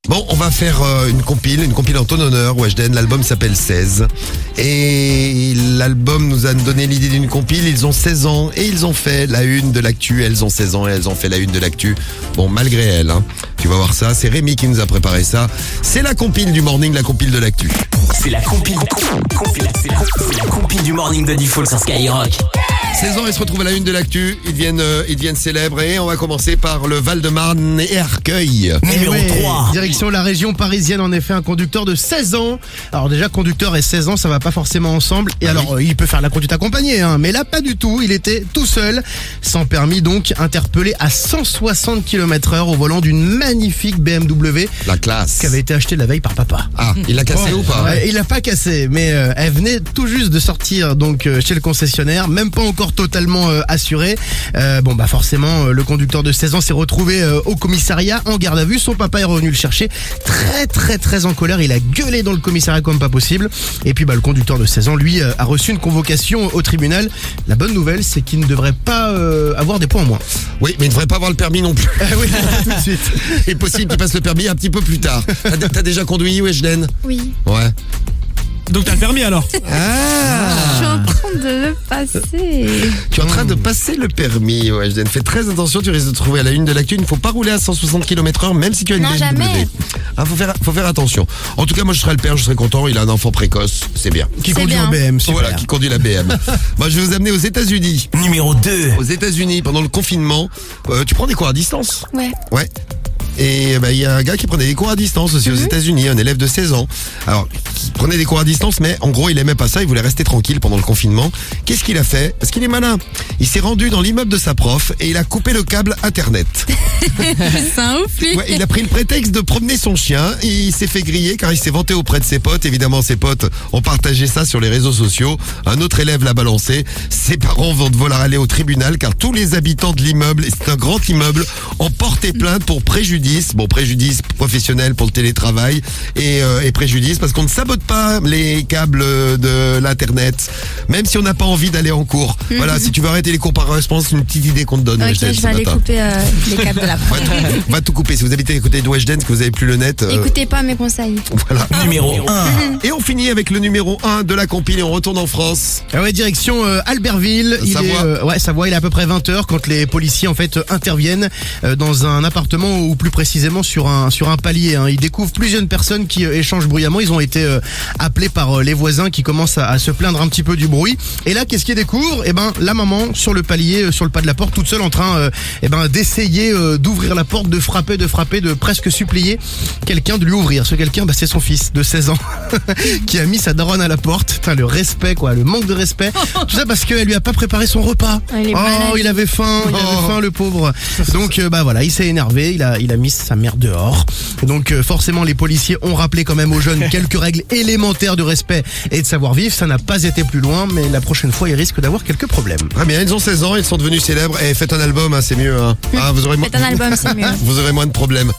Bon, on va faire une compile en ton honneur, Weshden. L'album s'appelle 16. Et l'album nous a donné l'idée d'une compile. Ils ont 16 ans et ils ont fait la une de l'actu. Elles ont 16 ans et elles ont fait la une de l'actu. Bon, malgré elles, hein. Tu vas voir ça. C'est Rémi qui nous a préparé ça. C'est la compile du morning, la compile de l'actu. C'est la compile du morning de Default sur Skyrock. 16 ans, ils se retrouvent à la une de l'actu. Ils deviennent célèbres. Et on va commencer par le Val-de-Marne et Arcueil. Numéro 3. Direction la région parisienne, en effet, un conducteur de 16 ans. Alors déjà, conducteur et 16 ans, ça va pas forcément ensemble. Et alors, il peut faire la conduite accompagnée, hein, mais là, pas du tout. Il était tout seul, sans permis, donc interpellé à 160 km/h au volant d'une magnifique BMW La classe. qui avait été achetée la veille par papa. Ah, il l'a cassé ou pas? Il l'a pas cassé, mais elle venait tout juste de sortir donc chez le concessionnaire, même pas encore totalement assurée. Forcément, le conducteur de 16 ans s'est retrouvé au commissariat en garde à vue. Son papa est revenu le chercher, très en colère. Il a gueulé dans le commissariat comme pas possible. Et puis le conducteur de 16 ans, lui, a reçu une convocation au tribunal. La bonne nouvelle, c'est qu'il ne devrait pas avoir des points en moins. Oui, mais il ne devrait pas avoir le permis non plus. Oui, tout de suite. Il est possible qu'il passe le permis un petit peu plus tard. T'as déjà conduit, Weshden? Oui. Ouais. Donc t'as le permis alors? Je suis en train de le passer. Tu es en train de passer le permis, Weshden. Fais très attention, tu risques de te trouver à la une de l'actu. Il ne faut pas rouler à 160 km/h, même si tu as une Non, BMW. jamais. Ah, faut faire attention. En tout cas, moi je serai le père, je serai content. Il a un enfant précoce, c'est bien. Qui C'est conduit bien. en BM, super. Voilà, qui conduit la BM. Moi, je vais vous amener aux États-Unis. Numéro 2. Aux États-Unis, pendant le confinement, tu prends des cours à distance? Ouais. Ouais. Et il y a un gars qui prenait des cours à distance aussi aux États-Unis, un élève de 16 ans. Alors, qui prenait des cours à distance, mais en gros, il aimait pas ça, il voulait rester tranquille pendant le confinement. Qu'est-ce qu'il a fait? Parce qu'il est malin. Il s'est rendu dans l'immeuble de sa prof et il a coupé le câble Internet. C'est un ouf, lui. Ouais, il a pris le prétexte de promener son chien et il s'est fait griller car il s'est vanté auprès de ses potes. Évidemment, ses potes ont partagé ça sur les réseaux sociaux. Un autre élève l'a balancé. Ses parents vont devoir aller au tribunal car tous les habitants de l'immeuble, et c'est un grand immeuble, ont porté plainte pour préjudice. Bon, préjudice professionnel pour le télétravail et préjudice parce qu'on ne sabote pas les câbles de l'Internet, même si on n'a pas envie d'aller en cours. Voilà, si tu veux arrêter les cours par correspondance, c'est une petite idée qu'on te donne. Ok, Weshden, je ce vais aller matin. couper les câbles de la prof. Va tout couper. Si vous habitez à côté de Weshden, que vous avez plus le net. Écoutez pas mes conseils. Voilà. Numéro 1. Et on finit avec le numéro 1 de la compile et on retourne en France. Ah ouais, direction Albertville. Savoie. Savoie, il est à peu près 20h quand les policiers en fait interviennent dans un appartement ou plus précisément sur un palier. Hein. Ils découvrent plusieurs personnes qui échangent bruyamment. Ils ont été appelés par les voisins qui commencent à se plaindre un petit peu du bruit. Et là, qu'est-ce qu'ils découvrent? La maman sur le palier, sur le pas de la porte, toute seule en train d'essayer d'ouvrir la porte, de frapper, de presque supplier quelqu'un de lui ouvrir. Ce quelqu'un, c'est son fils de 16 ans qui a mis sa daronne à la porte. Putain, le respect, quoi, le manque de respect. Tout ça parce qu'elle lui a pas préparé son repas. Il est malade. Il avait faim, le pauvre. Donc il s'est énervé, il a mis sa mère dehors. Donc forcément les policiers ont rappelé quand même aux jeunes quelques règles élémentaires de respect et de savoir-vivre. Ça n'a pas été plus loin, mais la prochaine fois ils risquent d'avoir quelques problèmes. Très bien, ils ont 16 ans, ils sont devenus célèbres. Et faites un album, hein, c'est mieux. Hein. Ah, vous aurez Faites un album, c'est mieux. Vous aurez moins de problèmes.